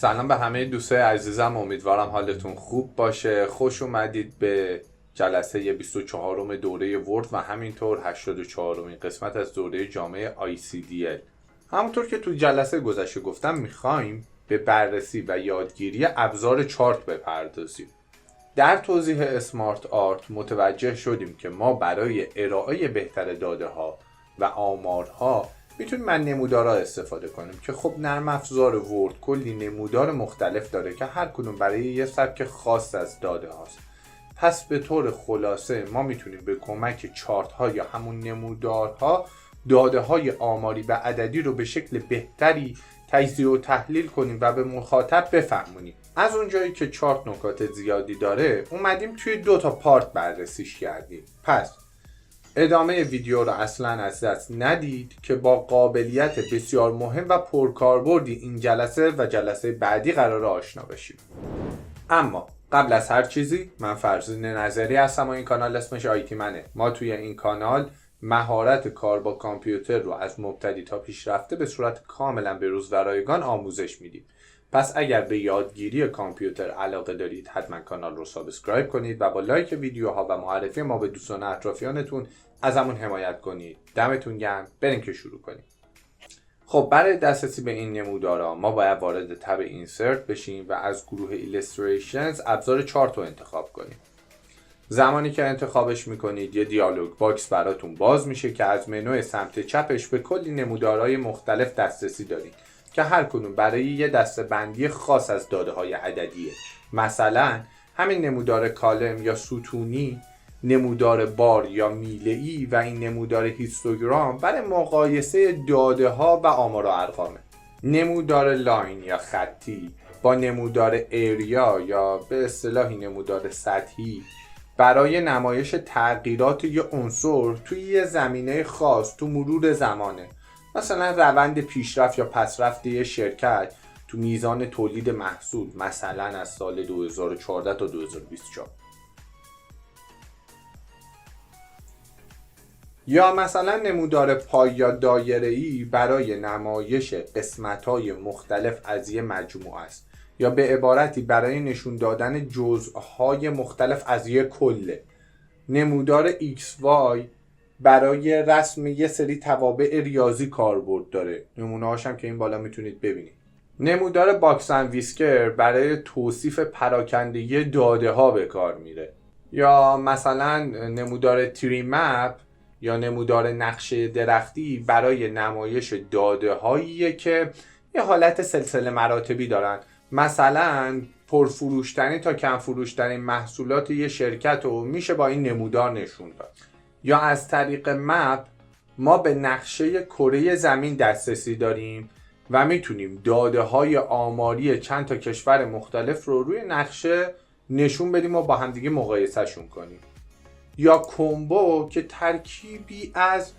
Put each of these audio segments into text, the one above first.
سلام به همه دوستای عزیزم، امیدوارم حالتون خوب باشه. خوش اومدید به جلسه 24م دوره ورد و همینطور 84مین قسمت از دوره جامعه ICDL. همونطور که تو جلسه گذشته گفتم میخوایم به بررسی و یادگیری ابزار چارت بپردازیم. در توضیح اسمارت آرت متوجه شدیم که ما برای ارائه بهتر داده ها و آمارها میتونیم از نمودارها استفاده کنیم که خب نرم افزار ورد کلی نمودار مختلف داره که هر کدوم برای یه سبک خاص از داده هاست. پس به طور خلاصه ما میتونیم به کمک چارت ها یا همون نمودارها داده های آماری و عددی رو به شکل بهتری تجزیه و تحلیل کنیم و به مخاطب بفهمونیم. از اونجایی که چارت نکات زیادی داره اومدیم توی 2 پارت بررسیش کردیم. پس ادامه ویدیو رو اصلا از دست ندید که با قابلیت بسیار مهم و پرکاربردی این جلسه و جلسه بعدی قرار آشنا بشیم. اما قبل از هر چیزی من فرزین نظری هستم و این کانال اسمش آیتی منه. ما توی این کانال مهارت کار با کامپیوتر رو از مبتدی تا پیشرفته به صورت کاملا به روز و رایگان آموزش میدیم. پس اگر به یادگیری کامپیوتر علاقه دارید حتما کانال رو سابسکرایب کنید و با لایک ویدیوها و معرفی ما به دوستان اطرافیانتون ازمون حمایت کنید. دمتون گرم. بریم که شروع کنیم. خب برای دسترسی به این نمودارها ما باید وارد تب اینسرت بشیم و از گروه ایلستریشنز ابزار چارت رو انتخاب کنیم. زمانی که انتخابش میکنید یه دیالوگ باکس براتون باز میشه که از منوی سمت چپش به کلی نمودارهای مختلف دسترسی دارید که هر کدوم برای یه دسته‌بندی خاص از داده‌های عددیه. مثلا همین نمودار کالم یا ستونی، نمودار بار یا میله‌ای و این نمودار هیستوگرام برای مقایسه داده‌ها و آمار و ارقامه. نمودار لاین یا خطی با نمودار ایریا یا به اصطلاحی نمودار سطحی برای نمایش تغییرات یه عنصر توی یه زمینه خاص تو مرور زمانه. مثلا روند پیشرفت یا پسرفت یه شرکت تو میزان تولید محصول، مثلا از سال 2014 تا 2024. یا مثلا نمودار پای یا دایره‌ای برای نمایش قسمت‌های مختلف از یه مجموعه است، یا به عبارتی برای نشون دادن جزءهای مختلف از یه کله. نمودار XY برای رسم یه سری توابع ریاضی کاربرد داره. نمونه هاشم که این بالا میتونید ببینید. نمودار باکس اند ویسکر برای توصیف پراکندگی داده ها به کار میره. یا مثلا نمودار تری مپ یا نمودار نقشه درختی برای نمایش داده هاییه که یه حالت سلسله مراتبی دارن. مثلا پرفروشترین تا کم فروشترین محصولات یه شرکت رو میشه با این نمودار نشون داد. یا از طریق مپ ما به نقشه کره زمین دسترسی داریم و میتونیم داده های آماری چند تا کشور مختلف رو روی نقشه نشون بدیم و با همدیگه مقایسه شون کنیم. یا کومبو که ترکیبی از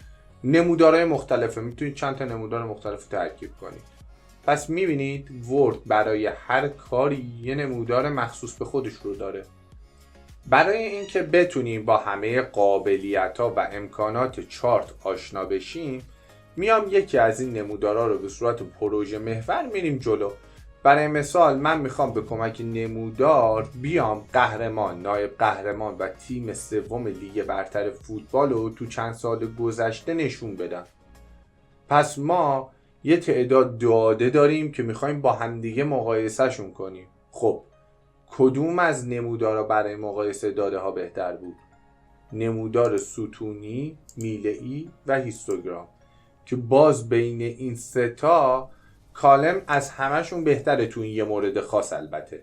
نمودارهای مختلفه، میتونید چند تا نمودار مختلف ترکیب کنید. پس میبینید ورد برای هر کاری یه نمودار مخصوص به خودش رو داره. برای اینکه بتونیم با همه قابلیت‌ها و امکانات چارت آشنا بشیم میام یکی از این نمودارها رو به صورت پروژه محور میریم جلو. برای مثال من میخوام به کمک نمودار بیام قهرمان، نایب قهرمان و تیم سوم لیگ برتر فوتبال رو تو چند سال گذشته نشون بدم. پس ما یه تعداد داده داریم که میخوایم با همدیگه مقایسه شون کنیم. خب کدوم از نمودارها برای مقایسه داده ها بهتر بود؟ نمودار ستونی، میله‌ای و هیستوگرام که باز بین این 3 کالم از همشون بهتره تو این یه مورد خاص. البته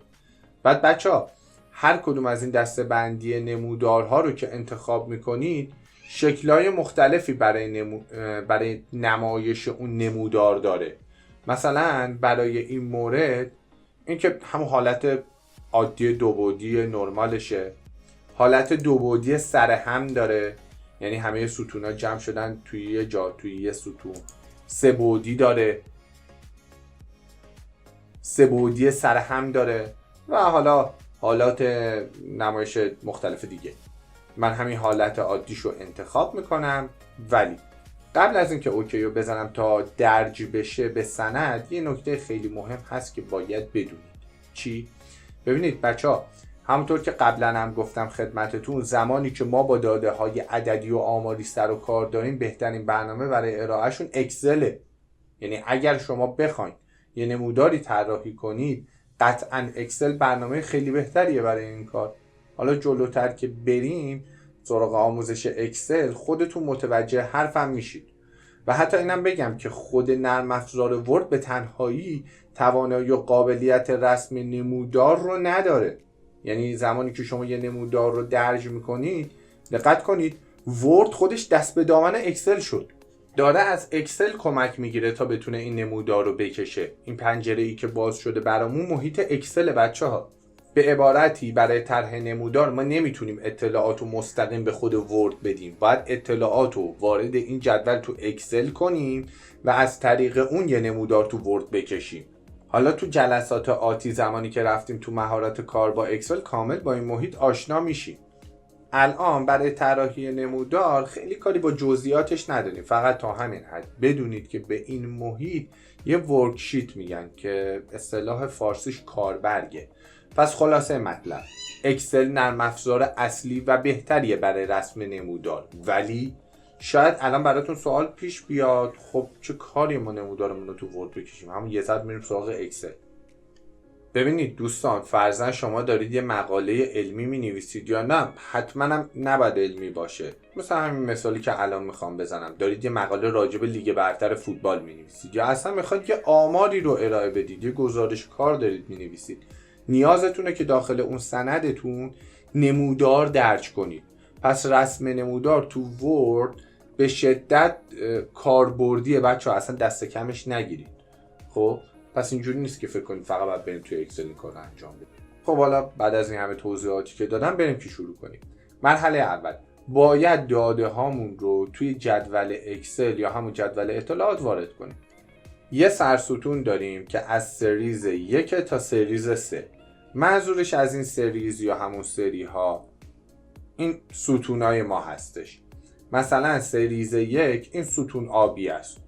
بعد بچه‌ها هر کدوم از این دسته بندی نمودارها رو که انتخاب میکنید شکل‌های مختلفی برای نمایش اون نمودار داره. مثلا برای این مورد این که همون حالت عادی دو بعدی نرمالشه، حالت دو بعدی سرهم داره، یعنی همه ستونا جمع شدن توی یه جا توی یه ستون. 3 بعدی داره، 3 بعدی سرهم داره و حالا حالات نمایش مختلف دیگه. من همین حالت عادیشو انتخاب میکنم، ولی قبل از اینکه اوکی رو بزنم تا درج بشه به سند، یه نکته خیلی مهم هست که باید بدونید. چی؟ ببینید بچه‌ها، همونطور که قبلا هم گفتم خدمتتون، زمانی که ما با داده های عددی و آماری سر و کار داریم، بهترین برنامه برای ارائهشون اکسله. یعنی اگر شما بخواید یه نموداری طراحی کنید، قطعا اکسل برنامه خیلی بهتریه برای این کار. حالا جلوتر که بریم سراغ آموزش اکسل، خودتون متوجه حرفم میشید. و حتی اینم بگم که خود نرم افزار ورد به تنهایی توانایی و قابلیت رسم نمودار رو نداره. یعنی زمانی که شما یه نمودار رو درج میکنید، دقت کنید ورد خودش دست به دامن اکسل شد، داره از اکسل کمک میگیره تا بتونه این نمودار رو بکشه. این پنجره ای که باز شده برامون محیط اکسل بچه‌ها. به عبارتی برای طرح نمودار ما نمیتونیم اطلاعات رو مستقیم به خود ورد بدیم، باید اطلاعات رو وارد این جدول تو اکسل کنیم و از طریق اون یه نمودار تو ورد بکشیم. حالا تو جلسات آتی زمانی که رفتیم تو مهارت کار با اکسل، کامل با این محیط آشنا میشیم. الان برای طراحی نمودار خیلی کاری با جزئیاتش نداریم، فقط تا همین حد بدونید که به این محیط یه ورکشیت میگن که اصطلاح فارسیش کاربرگه. پس خلاصه مطلب، اکسل نرم افزار اصلی و بهتریه برای رسم نمودار، ولی شاید الان براتون سوال پیش بیاد خب چه کاری ما نمودارمون رو تو ورد بکشیم، همون یه ذره میریم سراغ اکسل. ببینید دوستان، فرضاً شما دارید یه مقاله علمی می‌نویسید، یا نه حتما هم نباید علمی باشه، مثلا همین مثالی که الان میخوام بزنم، دارید یه مقاله راجع به لیگ برتر فوتبال می‌نویسید، یا اصلا میخواید یه آماری رو ارائه بدید، یه گزارش کار دارید می‌نویسید، نیازتونه که داخل اون سندتون نمودار درج کنید. پس رسم نمودار تو ورد به شدت کاربردیه بچه‌ها، اصلا دست کمش نگیرید. خب پس اینجوری نیست که فکر کنید فقط باید بریم توی اکسل این کار رو انجام بدیم. خب حالا بعد از این همه توضیحاتی که دادم بریم که شروع کنیم. مرحله اول، باید داده هامون رو توی جدول اکسل یا همون جدول اطلاعات وارد کنیم. یه سرستون داریم که از سریز 1 تا سریز 3. منظورش از این سریز یا همون سری ها این ستونای ما هستش. مثلا سریز 1 این ستون آبی است،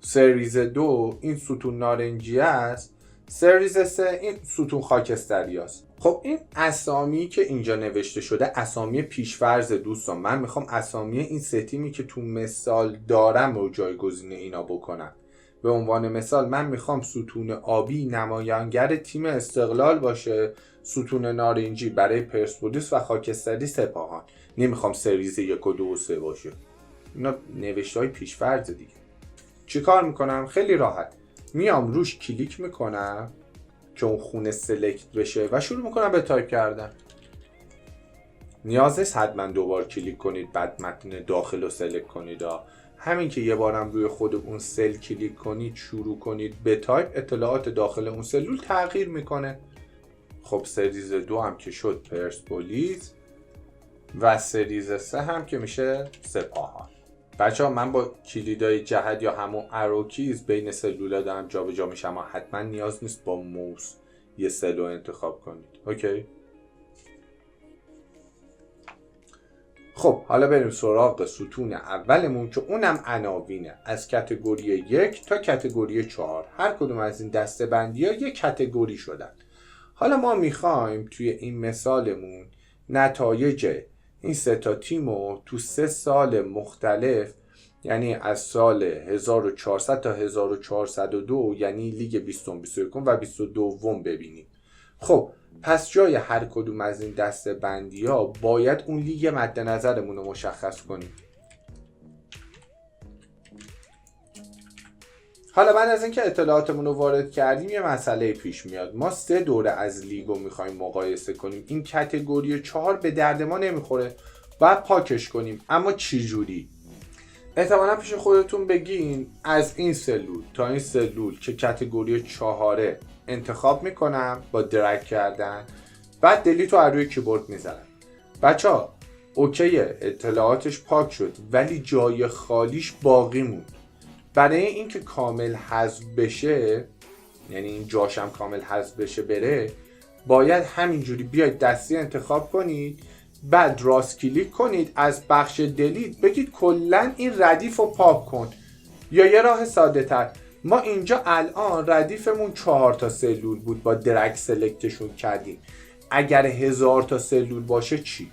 سریز 2 این ستون نارنجی است، سریز 3 این ستون خاکستری است. خب این اسامی که اینجا نوشته شده اسامی پیشفرض دوستان، من میخوام اسامی این سه تیمی که تو مثال دارم رو جایگزین اینا بکنم. به عنوان مثال من میخوام ستون آبی نمایانگر تیم استقلال باشه، ستون نارنجی برای پرسپولیس و خاکستری سپاهان. نمیخوام سریز 1 و 2 و 3 باشه. اینا نوشته های پیشفرض دیگه. چی کار میکنم؟ خیلی راحت میام روش کلیک میکنم که اون خونه سلکت بشه و شروع میکنم به تایپ کردن. نیاز نیست حتما دوبار کلیک کنید بعد متن داخل رو سلکت کنید. همین که یه بارم روی خود اون سل کلیک کنید شروع کنید به تایپ، اطلاعات داخل اون سلول تغییر میکنه. خب سریز 2 هم که شد پرسپولیس و سریز 3 هم که میشه سپاهان. بچه‌ها من با کلیدای جهت یا همون اروکیز بین سلولا دارم جابجا میشم، اما حتما نیاز نیست با موس یه سل رو انتخاب کنید. اوکی؟ خب حالا بریم سراغ ستون اولمون که اونم عناوینه، از کتگوری 1 تا کتگوری 4. هر کدوم از این دسته بندی ها یک کتگوری شدن. حالا ما میخوایم توی این مثالمون نتایج این 3 تا تیمو تو 3 سال مختلف، یعنی از سال 1400 تا 1402 یعنی لیگ 20 21 و 22 ببینیم. خب پس جای هر کدوم از این دسته بندی ها باید اون لیگ مد نظرمون رو مشخص کنیم. حالا بعد از اینکه اطلاعاتمون رو وارد کردیم یه مسئله پیش میاد. ما 3 دوره از لیگ رو میخوایم مقایسه کنیم. این کتگوری 4 به درد ما نمیخوره، باید پاکش کنیم. اما چی جوری؟ احتمالا پیش خودتون بگین از این سلول تا این سلول که کتگوری 4 انتخاب میکنم با درگ کردن، بعد دلیت رو روی کیبورد میزنم. بچه‌ها اوکیه، اطلاعاتش پاک شد ولی جای خالیش باقی موند. برای اینکه کامل حذف بشه، یعنی این جاشم کامل حذف بشه بره، باید همینجوری بیاید دستی انتخاب کنید، بعد راست کلیک کنید از بخش دلیت بگید کلا این ردیف رو پاک کن. یا یه راه ساده تر، ما اینجا الان ردیفمون 4 تا سلول بود با درگ سلکتشون کردیم. اگر 1000 تا سلول باشه چی؟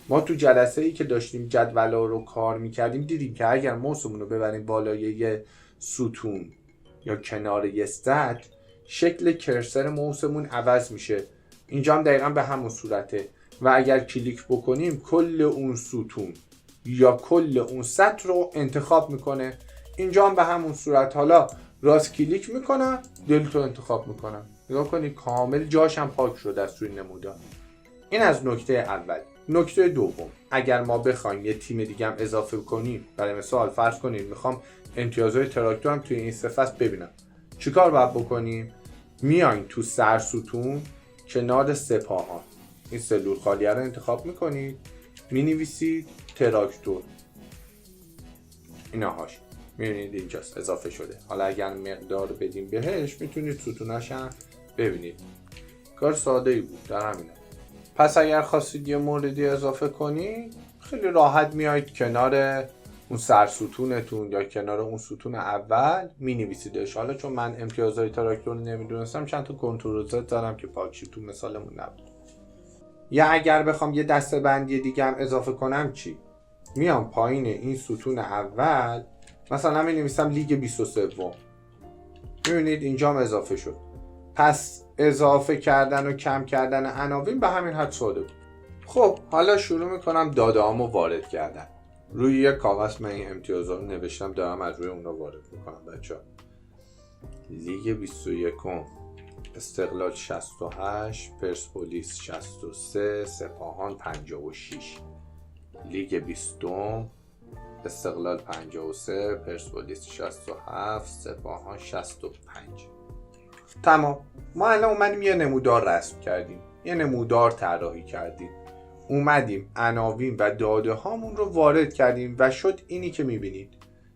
ما تو جلسه ای که داشتیم جدولا رو کار میکردیم دیدیم که اگر موسمون رو ببریم بالای یه ستون یا کنار یه سطح، شکل کرسر موسمون عوض میشه. اینجا هم دقیقا به همون صورته و اگر کلیک بکنیم کل اون ستون یا کل اون سطح رو انتخاب میکنه. اینجا هم به همون صورت. حالا راست کلیک میکنم دلیت رو انتخاب میکنم. نگاه کنید کامل جاش هم پاک شده از روی نمودار. این از نکته اول. نکته دوم، اگر ما بخوایم یه تیم دیگه هم اضافه کنیم، برای مثال فرض کنید میخوام امتیازهای تراکتور هم توی این صفحه ببینم، چیکار باید بکنیم؟ میاین تو سرستون کنار سپاهان این سلول خالیه رو انتخاب میکنید، مینویسید تراکتور، ایناهاش میبینید اینجاست اضافه شده. حالا اگر مقدار بدیم بهش میتونید ستوناش هم ببینید. کار ساده ای بود در همینه. پس اگر خواستید یه موردی اضافه کنید خیلی راحت میایید کنار اون سرستونتون یا کنار اون ستون اول مینویسیدش. حالا چون من امتیازهای تراکتور نمیدونستم چند تا کنترل زد دارم که پاکشی تو مثالمون نبود. یا اگر بخوام یه دسته‌بندی دیگه هم اضافه کنم چی؟ میام پایین این ستون اول مثلا مینویسم لیگ 23. میبینید اینجا هم اضافه شد. پس اضافه کردن و کم کردن عناوین به همین حد ساده بود. خب حالا شروع میکنم داده‌هامو وارد کردن. روی یک کاغذ من این امتیازها رو نوشتم، دارم از روی اونا وارد میکنم بچه‌ها. لیگ 21 استقلال 68، پرسپولیس 63، سپاهان 56. لیگ 20 استقلال 53، پرسپولیس 67، سپاهان 65. تمام. ما الان اومدیم یه نمودار رسم کردیم، یه نمودار طراحی کردیم، اومدیم عناوین و داده هامون رو وارد کردیم و شد اینی که میبینید.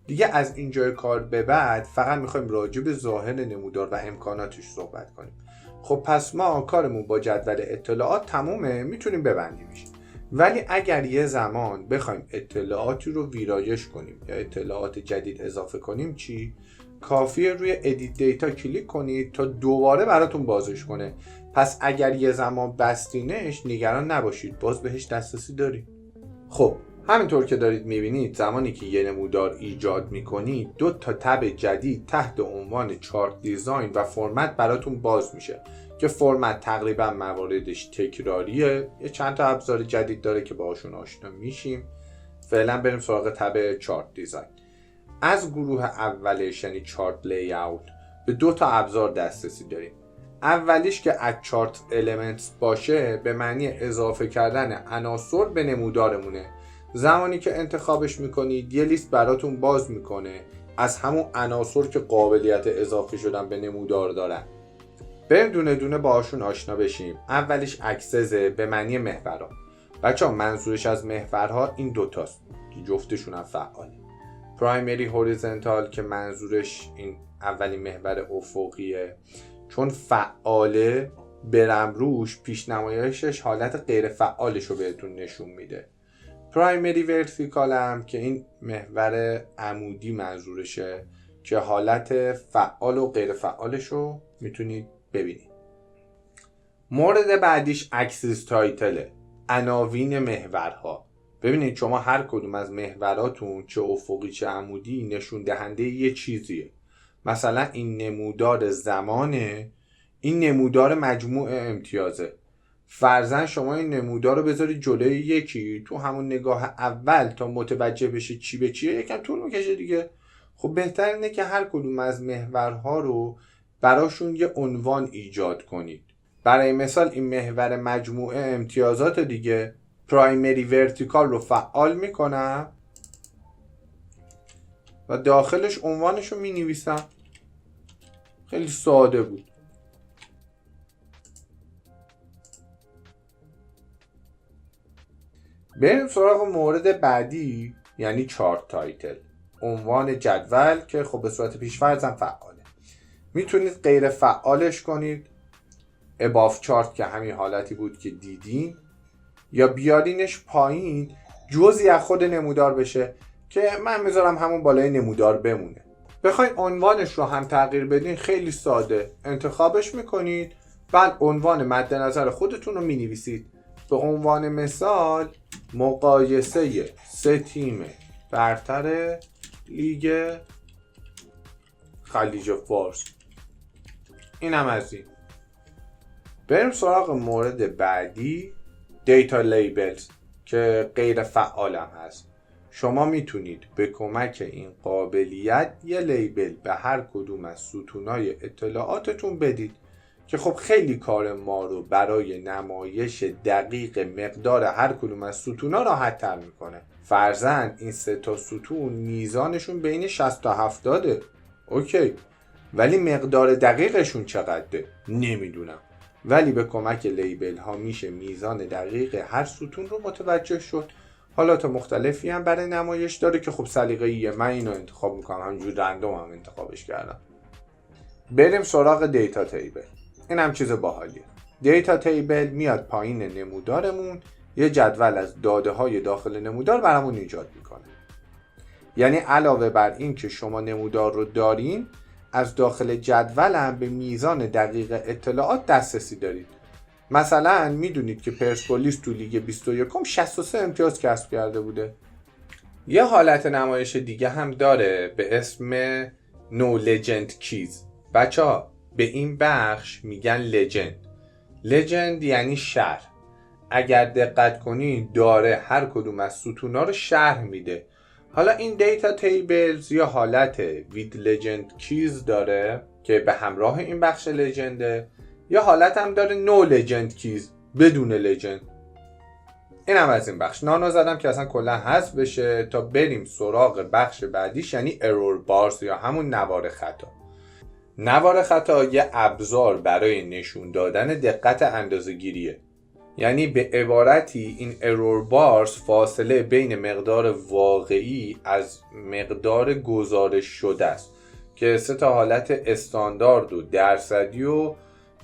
دیگه از اینجای کار به بعد فقط میخوایم راجع به ظاهر نمودار و امکاناتش صحبت کنیم. خب پس ما کارمون با جدول اطلاعات تمومه، میتونیم ببندیمش. ولی اگر یه زمان بخوایم اطلاعاتی رو ویرایش کنیم یا اطلاعات جدید اضافه کنیم چی؟ کافیه روی ادیت دیتا کلیک کنید تا دوباره براتون بازش کنه. پس اگر یه زمان بستینش نگران نباشید، باز بهش دسترسی دارید. خب همینطور که دارید میبینید زمانی که یه نمودار ایجاد میکنید 2 تا تب جدید تحت عنوان چارت دیزاین و فرمت براتون باز میشه که فرمت تقریبا مواردش تکراریه. یه چند تا ابزار جدید داره که باهاشون آشنا میشیم. فعلا بریم سراغ تب چارت دیزاین. از گروه اولش یعنی چارت لی اوت به 2 تا ابزار دسترسی داریم. اولیش که اد چارت المنتس باشه به معنی اضافه کردن عناصر به نمودارمونه. زمانی که انتخابش میکنید یه لیست براتون باز میکنه از همون عناصر که قابلیت اضافه شدن به نمودار دارن. بریم دونه دونه باهاشون آشنا بشیم. اولیش اکسس به معنی محورها. بچه‌ها منظورش از محورها این 2 تاست که جفتشون هم فعاله. پرایمری هوریزونتال که منظورش این اولی محور افقیه، چون فعاله برم روش پیشنمایشش حالت غیر فعالش رو بهتون نشون میده. پرایمری ورتیکال هم که این محور عمودی منظورشه که حالت فعال و غیر فعالش رو میتونید ببینید. مورد بعدیش اکسس تایتله، عناوین محورها. ببینید شما هر کدوم از محوراتون چه افقی چه عمودی نشون دهنده یه چیزیه. مثلا این نمودار زمانه، این نمودار مجموع امتیازه. فرضاً شما این نمودار رو بذارید جلوی یکی، تو همون نگاه اول تا متوجه بشه چی به چیه یکم طول میکشه دیگه. خب بهتر اینه که هر کدوم از محورها رو براشون یه عنوان ایجاد کنید. برای مثال این محور مجموع امتیازات دیگه، پرایمری ورتیکال رو فعال میکنم و داخلش عنوانش رو مینویسم. خیلی ساده بود. بریم سراغ مورد بعدی یعنی چارت تایتل، عنوان جدول که خب به صورت پیش‌فرض هم فعاله. میتونید غیر فعالش کنید. اباف چارت که همین حالتی بود که دیدین. یا بیارینش پایین جزئی از خود نمودار بشه که من میذارم همون بالای نمودار بمونه. بخواید عنوانش رو هم تغییر بدین خیلی ساده انتخابش میکنید، بعد عنوان مد نظر خودتون رو مینویسید. به عنوان مثال مقایسه 3 تیم برتر لیگ خلیج فارس. اینم از این. بریم سراغ مورد بعدی، دیتا لیبلز که غیر فعالم هست. شما میتونید به کمک این قابلیت یه لیبل به هر کدوم از ستونای اطلاعاتتون بدید که خب خیلی کار ما رو برای نمایش دقیق مقدار هر کدوم از ستونا راحت تر میکنه. فرضاً این 3 تا ستون میزانشون بین 60 تا 70، اوکی، ولی مقدار دقیقشون چقدره نمیدونم، ولی به کمک لیبل ها میشه میزان دقیق هر ستون رو متوجه شد. حالات مختلفی هم برای نمایش داره که خب سلیقه‌ایه، من اینو انتخاب میکنم، همینجور رندوم هم انتخابش کردم. بریم سراغ دیتا تیبل. این هم چیز باحالیه. دیتا تیبل میاد پایین نمودارمون یه جدول از داده های داخل نمودار برامون ایجاد میکنه. یعنی علاوه بر این که شما نمودار رو دارین، از داخل جدول هم به میزان دقیق اطلاعات دسترسی دارید. مثلا میدونید که پرسپولیس تو لیگ 21 63 امتیاز کسب کرده بوده. یه حالت نمایش دیگه هم داره به اسم نو لجند کیز. بچه‌ها به این بخش میگن لجند یعنی شرح. اگر دقت کنید داره هر کدوم از ستونا رو شرح میده. حالا این دیتا تیبلز یا حالت وید لجند کیز داره که به همراه این بخش لجنده، یا حالت هم داره نو لجند کیز بدون لجند. این هم از این بخش. نانو زدم که اصلا کلا حذف بشه تا بریم سراغ بخش بعدیش، یعنی ارور بارز یا همون نوار خطا. نوار خطا یه ابزار برای نشون دادن دقت اندازه‌گیریه. یعنی به عبارتی این ارور بارز فاصله بین مقدار واقعی از مقدار گزارش شده است که 3 تا حالت استاندارد و درصدی و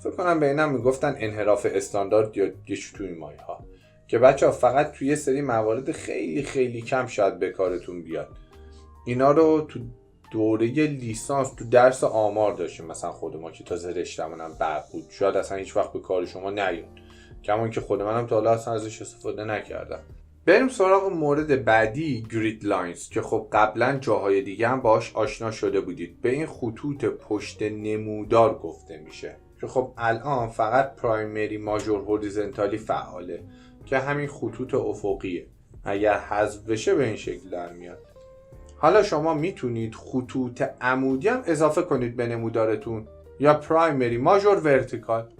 فکر کنم به اینم میگفتن انحراف استاندارد یا توی مایه ها، که بچه‌ها فقط توی یه سری موارد خیلی خیلی کم شاید به کارتون بیاد. اینا رو تو دوره لیسانس تو درس آمار داشتیم، مثلا خود ما که تازه رشتمون هم برق بود، شاید اصلا هیچ وقت به کار شما نیاد، کمان که خود منم تا حالا اصلا ازش استفاده نکردم. بریم سراغ مورد بعدی، گرید لاینز، که خب قبلا جاهای دیگه هم باهاش آشنا شده بودید. به این خطوط پشت نمودار گفته میشه که خب الان فقط پرایمری ماژور هوریزونتالی فعاله که همین خطوط افقیه. اگر حذف بشه به این شکل در میاد. حالا شما میتونید خطوط عمودی هم اضافه کنید به نمودارتون، یا پرایمری ماژور ورتیکال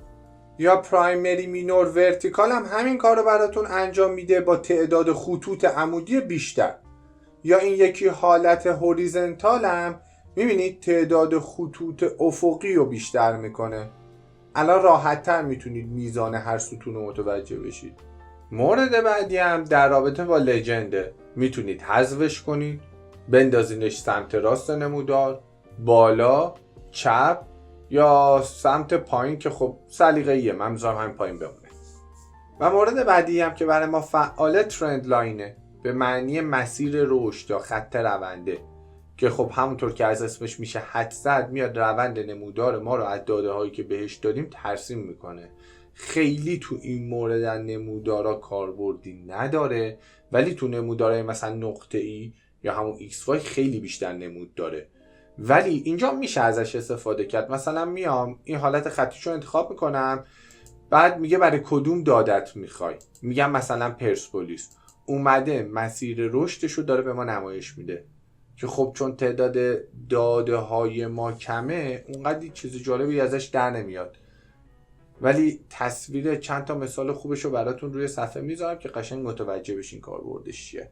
یا پرایمری مینور ورتیکال هم همین کار رو براتون انجام میده با تعداد خطوط عمودی بیشتر. یا این یکی حالت هوریزونتال هم میبینید تعداد خطوط افقی رو بیشتر میکنه. الان راحت تر میتونید میزان هر ستون رو متوجه بشید. مورد بعدی هم در رابطه با لجنده. میتونید حذفش کنید، بندازینش سمت راست نمودار، بالا، چپ یا سمت پایین که خب سلیقه‌ایه، من میذارم همین پایین بمونه. و مورد بعدی هم که برای ما فعال ترند لاینه، به معنی مسیر رشد یا خط رونده، که خب همونطور که از اسمش میشه حد زد، میاد روند نمودار ما رو از داده هایی که بهش دادیم ترسیم میکنه. خیلی تو این مورد نمودارا کاربردی نداره، ولی تو نمودارهای مثلا نقطه‌ای یا همون XY خیلی بیشتر نمود داره، ولی اینجا میشه ازش استفاده کرد. مثلا میام این حالت خطیشو انتخاب میکنم، بعد میگه برای کدوم دادت میخوای، میگم مثلا پرسپولیس، اومده مسیر رشدشو داره به ما نمایش میده که خب چون تعداد داده های ما کمه اونقدر چیز جالبی ازش در نمیاد، ولی تصویر چند تا مثال خوبشو براتون روی صفحه میذارم که قشنگ متوجه بشین کاربردش چیه.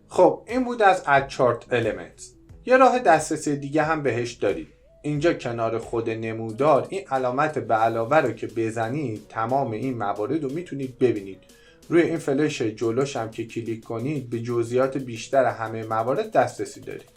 خب این بود از اد چارت المنتس. یه راه دسترسی دیگه هم بهش دارید. اینجا کنار خود نمودار این علامت به علاوه رو که بزنید تمام این موارد رو میتونید ببینید. روی این فلش جلوش هم که کلیک کنید به جزئیات بیشتر همه موارد دسترسی دارید.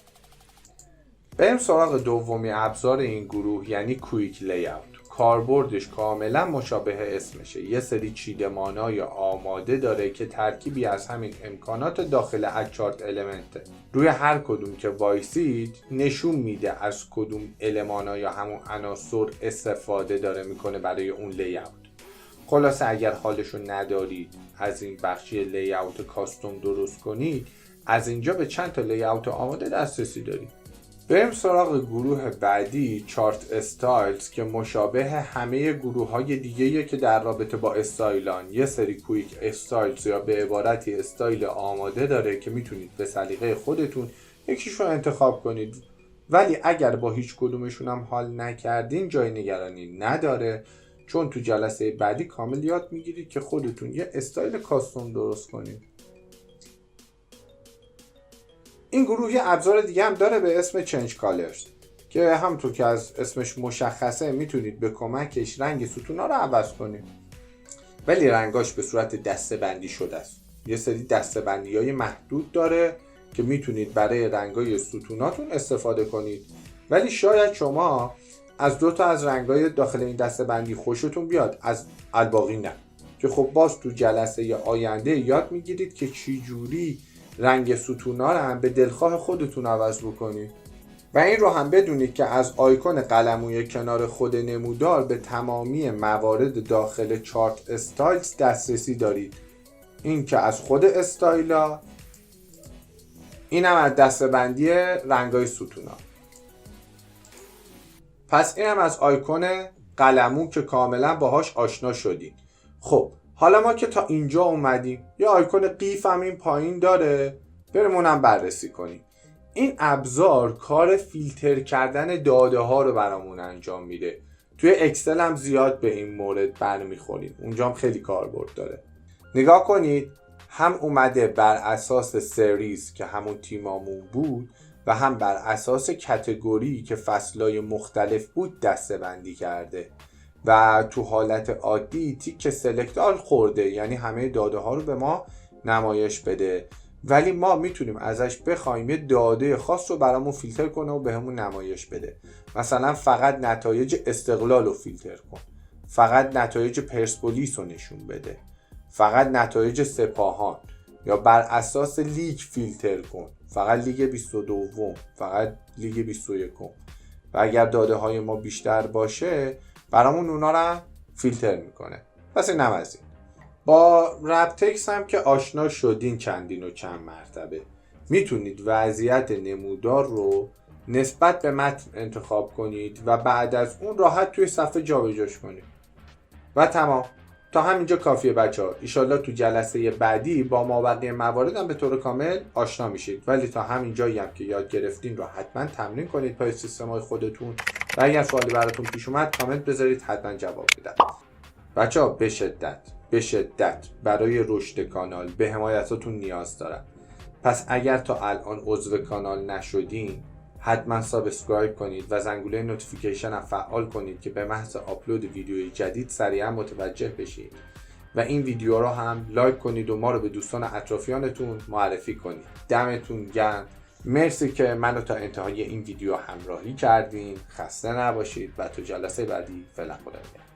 بریم سراغ دومی ابزار این گروه، یعنی کویک لی‌اوت. کاربردش کاملا مشابه اسمشه. یه سری چیدمانای آماده داره که ترکیبی از همین امکانات داخل اکچارت المنته. روی هر کدوم که وایسید نشون میده از کدوم المانا یا همون عناصر استفاده داره میکنه برای اون لی‌اوت. خلاصه اگر حالشو ندارید از این بخشی لی‌اوت کاستوم درست کنید، از اینجا به چند تا لی‌اوت آماده دسترسی دارید. بریم سراغ گروه بعدی، چارت استایلز، که مشابه همه گروه های دیگه که در رابطه با استایلان. یه سری کویک استایلز یا به عبارتی استایل آماده داره که میتونید به سلیقه خودتون یکیشو انتخاب کنید، ولی اگر با هیچ کدومشون هم حال نکردین جای نگرانی نداره، چون تو جلسه بعدی کامل یاد میگیرید که خودتون یه استایل کاستوم درست کنید. این گروه یه ابزار دیگه هم داره به اسم چنج کالرز که همونطور که از اسمش مشخصه میتونید به کمکش رنگ ستونا رو عوض کنید، ولی رنگاش به صورت دسته‌بندی شده است. یه سری دسته‌بندی‌های محدود داره که میتونید برای رنگای ستوناتون استفاده کنید، ولی شاید شما از 2 تا از رنگای داخل این دسته‌بندی خوشتون بیاد، از الباقی نه، که خب باز تو جلسه آینده یاد میگیرید که چی جوری رنگ ستونا رو هم به دلخواه خودتون عوض بکنید. و این رو هم بدونید که از آیکون قلموی کنار خود نمودار به تمامی موارد داخل چارت استایلز دسترسی دارید. این که از خود استایلا، این هم از دسته‌بندی رنگای ستونا. پس این هم از آیکون قلمو که کاملا باهاش آشنا شدید. خب حالا ما که تا اینجا اومدیم، یه آیکون قیف هم این پایین داره، بریم اونم بررسی کنیم. این ابزار کار فیلتر کردن داده ها رو برامون انجام میده. توی اکسل هم زیاد به این مورد برمیخوریم، اونجا هم خیلی کاربرد داره. نگاه کنید، هم اومده بر اساس سریز که همون تیمامون بود و هم بر اساس کتگوری که فصلای مختلف بود دسته‌بندی کرده و تو حالت عادی تیک سلکت آل خورده، یعنی همه داده ها رو به ما نمایش بده، ولی ما میتونیم ازش بخوایم یه داده خاص رو برامون فیلتر کنه و بهمون نمایش بده. مثلا فقط نتایج استقلال رو فیلتر کن، فقط نتایج پرسپولیس رو نشون بده، فقط نتایج سپاهان، یا بر اساس لیگ فیلتر کن، فقط لیگ 22، فقط لیگ 21. و اگر داده های ما بیشتر باشه برامون اونا رو فیلتر میکنه. پس این از این. با رپتکس هم که آشنا شدین چندین و چند مرتبه، میتونید وضعیت نمودار رو نسبت به متن انتخاب کنید و بعد از اون راحت توی صفحه جابجاش کنید و تمام. تا همینجا کافیه بچه‌ها. ایشالله تو جلسه بعدی با مابقی موارد هم به طور کامل آشنا میشید، ولی تا همینجایی هم که یاد گرفتین رو حتما تمرین کنید پای سیستم‌های خودتون و اگر سوالی براتون پیش اومد کامنت بذارید، حتما جواب میدم. بچه‌ها به شدت برای رشد کانال به حمایتاتون نیاز دارم. پس اگر تا الان عضو کانال نشدین حتما سابسکرایب کنید و زنگوله نوتیفیکیشن هم فعال کنید که به محض آپلود ویدیوی جدید سریعا متوجه بشید و این ویدیو رو هم لایک کنید و ما رو به دوستان اطرافیانتون معرفی کنید. دمتون گرم. مرسی که منو تا انتهای این ویدیو همراهی کردین. خسته نباشید و تا جلسه بعدی فعلا خدا نگهدار.